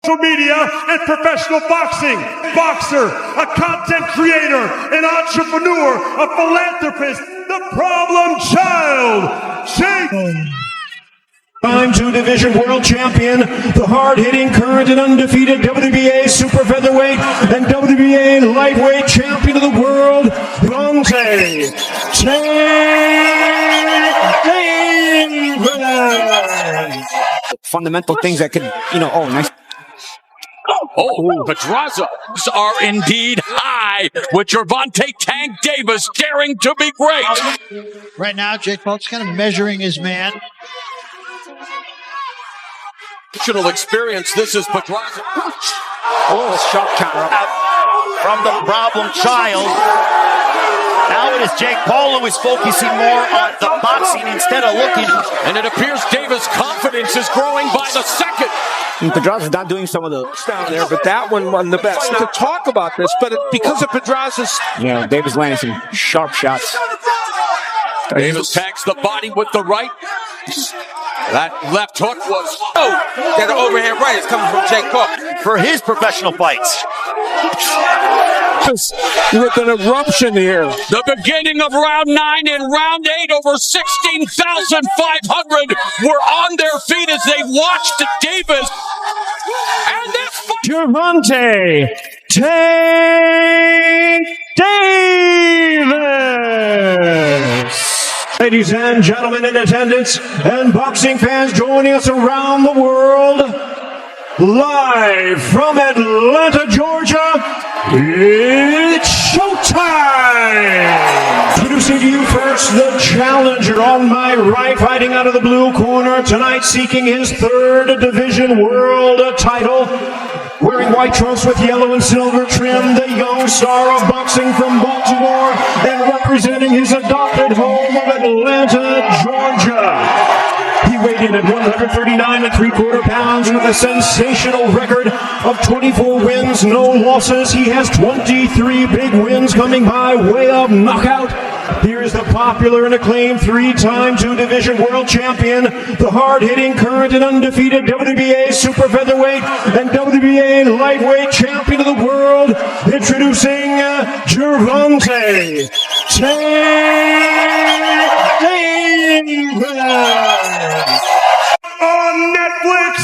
social media and professional boxing, boxer, a content creator, an entrepreneur, a philanthropist, the problem child, Jake. Time two division world champion, the hard-hitting, current and undefeated WBA super featherweight and WBA lightweight champion of the world, Gervonta Davis. Fundamental things that could, nice. Oh, Pedraza are indeed high with Gervonta Tank Davis daring to be great. Right now, Jake Paul's kind of measuring his man. Experience. This is Pedraza. Oh, shot counter from the problem child. Now it is Jake Paul who is focusing more on the boxing instead of looking. And it appears Davis' confidence is growing by the second. Pedraza's not doing some of the down there, but that one won the best. To talk about this, but because of Pedraza's, Davis landing some sharp shots. Davis tags the body with the right. That left hook was... Oh, that overhand right is coming from Jake Paul. For his professional fights. With an eruption here. The beginning of round 9 and round 8, over 16,500 were on their feet as they watched Davis. And that's... Gervonta Tank Davis. Ladies and gentlemen in attendance and boxing fans joining us around the world, live from Atlanta, Georgia, it's showtime! Introducing to you first the challenger on my right, fighting out of the blue corner tonight, seeking his 3rd division world title. Wearing white trunks with yellow and silver trim, the young star of boxing from Baltimore, and representing his adopted home of Atlanta, Georgia. He weighed in at 139 3/4 pounds with a sensational record of 24 wins, no losses. He has 23 big wins coming by way of knockout. Here's the popular and acclaimed 3-time 2-division world champion, the hard-hitting, current and undefeated WBA super featherweight and WBA lightweight champion of the world, introducing Gervonta Davis. On Netflix,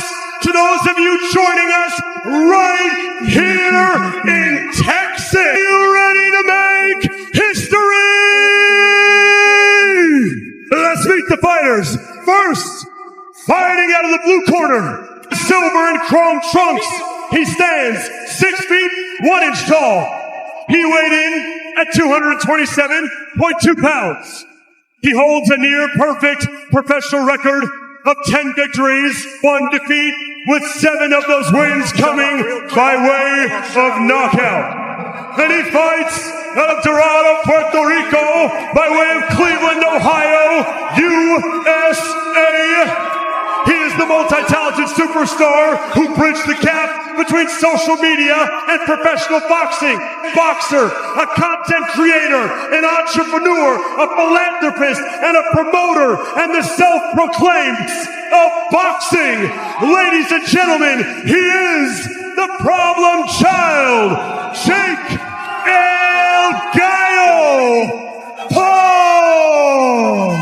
to those of you joining us right here in Texas, are you ready to make history? Let's meet the fighters. First, fighting out of the blue corner, silver and chrome trunks. He stands 6 feet 1 inch tall. He weighed in at 227.2 pounds. He holds a near perfect professional record of 10 victories, 1 defeat, with 7 of those wins coming by way of knockout. And he fights out of Dorado, Puerto Rico, by way of Cleveland, Ohio, USA. He is the multi-talented superstar who bridged the gap between social media and professional boxing, boxer, a content creator, an entrepreneur, a philanthropist, and a promoter, and the self-proclaimed of boxing. Ladies and gentlemen, he is the problem child, Jake El Gallo Paul.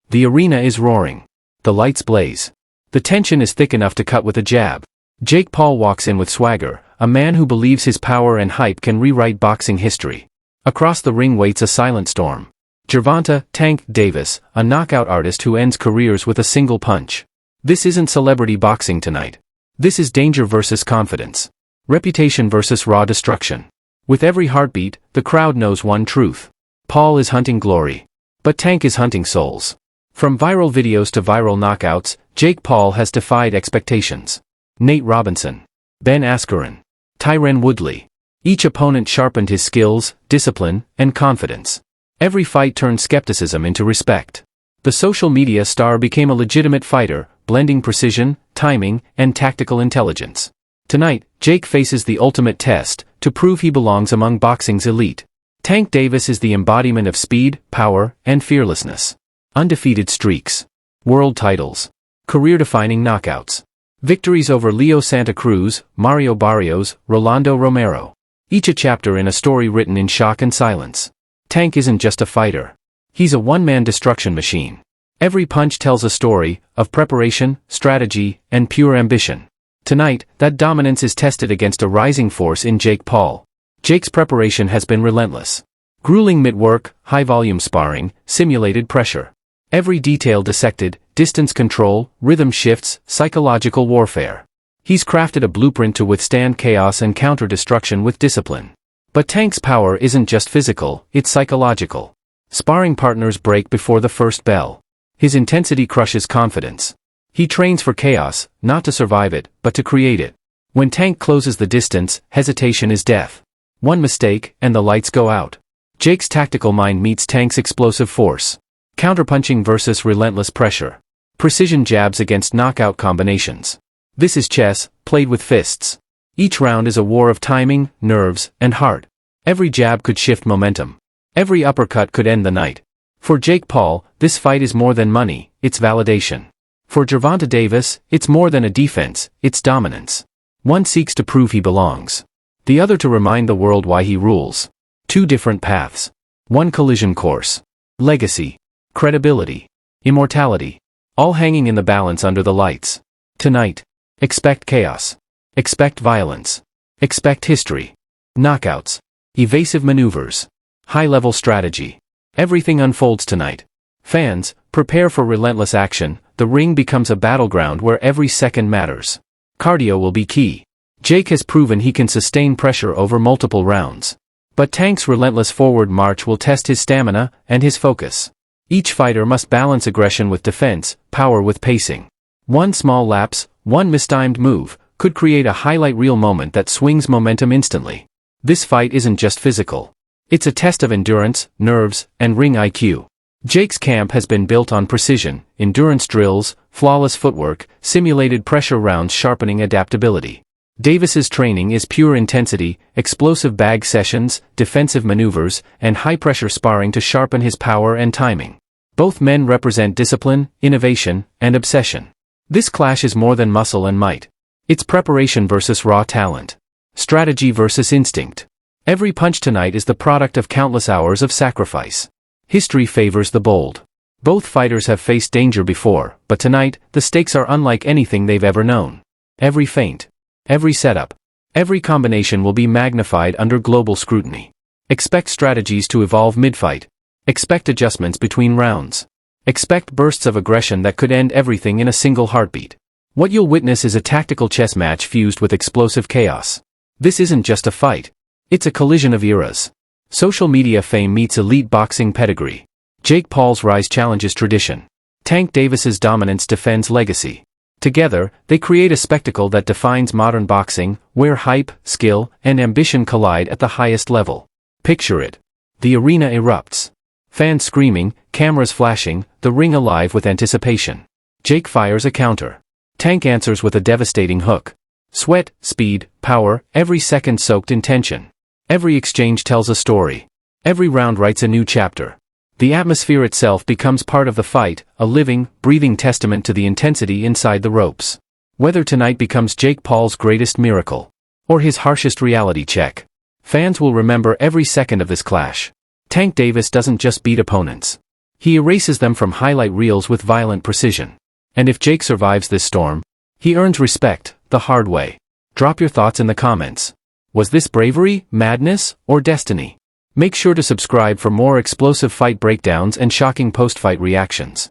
The arena is roaring. The lights blaze. The tension is thick enough to cut with a jab. Jake Paul walks in with swagger, a man who believes his power and hype can rewrite boxing history. Across the ring waits a silent storm. Gervonta Tank Davis, a knockout artist who ends careers with a single punch. This isn't celebrity boxing tonight. This is danger versus confidence. Reputation versus raw destruction. With every heartbeat, the crowd knows one truth. Paul is hunting glory. But Tank is hunting souls. From viral videos to viral knockouts, Jake Paul has defied expectations. Nate Robinson, Ben Askren, Tyron Woodley. Each opponent sharpened his skills, discipline, and confidence. Every fight turned skepticism into respect. The social media star became a legitimate fighter, blending precision, timing, and tactical intelligence. Tonight, Jake faces the ultimate test, to prove he belongs among boxing's elite. Tank Davis is the embodiment of speed, power, and fearlessness. Undefeated streaks. World titles. Career-defining knockouts. Victories over Leo Santa Cruz, Mario Barrios, Rolando Romero. Each a chapter in a story written in shock and silence. Tank isn't just a fighter. He's a one-man destruction machine. Every punch tells a story of preparation, strategy, and pure ambition. Tonight, that dominance is tested against a rising force in Jake Paul. Jake's preparation has been relentless. Grueling mid-work, high-volume sparring, simulated pressure. Every detail dissected, distance control, rhythm shifts, psychological warfare. He's crafted a blueprint to withstand chaos and counter destruction with discipline. But Tank's power isn't just physical, it's psychological. Sparring partners break before the first bell. His intensity crushes confidence. He trains for chaos, not to survive it, but to create it. When Tank closes the distance, hesitation is death. One mistake, and the lights go out. Jake's tactical mind meets Tank's explosive force. Counterpunching versus relentless pressure. Precision jabs against knockout combinations. This is chess, played with fists. Each round is a war of timing, nerves, and heart. Every jab could shift momentum. Every uppercut could end the night. For Jake Paul, this fight is more than money, it's validation. For Gervonta Davis, it's more than a defense, it's dominance. One seeks to prove he belongs. The other to remind the world why he rules. Two different paths. One collision course. Legacy. Credibility. Immortality. All hanging in the balance under the lights. Tonight. Expect chaos. Expect violence. Expect history. Knockouts. Evasive maneuvers. High-level strategy. Everything unfolds tonight. Fans, prepare for relentless action. The ring becomes a battleground where every second matters. Cardio will be key. Jake has proven he can sustain pressure over multiple rounds. But Tank's relentless forward march will test his stamina and his focus. Each fighter must balance aggression with defense, power with pacing. One small lapse, one mistimed move, could create a highlight reel moment that swings momentum instantly. This fight isn't just physical. It's a test of endurance, nerves, and ring IQ. Jake's camp has been built on precision, endurance drills, flawless footwork, simulated pressure rounds sharpening adaptability. Davis's training is pure intensity, explosive bag sessions, defensive maneuvers, and high-pressure sparring to sharpen his power and timing. Both men represent discipline, innovation, and obsession. This clash is more than muscle and might. It's preparation versus raw talent. Strategy versus instinct. Every punch tonight is the product of countless hours of sacrifice. History favors the bold. Both fighters have faced danger before, but tonight, the stakes are unlike anything they've ever known. Every feint, every setup, every combination will be magnified under global scrutiny. Expect strategies to evolve mid-fight. Expect adjustments between rounds. Expect bursts of aggression that could end everything in a single heartbeat. What you'll witness is a tactical chess match fused with explosive chaos. This isn't just a fight. It's a collision of eras. Social media fame meets elite boxing pedigree. Jake Paul's rise challenges tradition. Tank Davis's dominance defends legacy. Together, they create a spectacle that defines modern boxing, where hype, skill, and ambition collide at the highest level. Picture it. The arena erupts. Fans screaming, cameras flashing, the ring alive with anticipation. Jake fires a counter. Tank answers with a devastating hook. Sweat, speed, power, every second soaked in tension. Every exchange tells a story. Every round writes a new chapter. The atmosphere itself becomes part of the fight, a living, breathing testament to the intensity inside the ropes. Whether tonight becomes Jake Paul's greatest miracle, or his harshest reality check, fans will remember every second of this clash. Tank Davis doesn't just beat opponents. He erases them from highlight reels with violent precision. And if Jake survives this storm, he earns respect, the hard way. Drop your thoughts in the comments. Was this bravery, madness, or destiny? Make sure to subscribe for more explosive fight breakdowns and shocking post-fight reactions.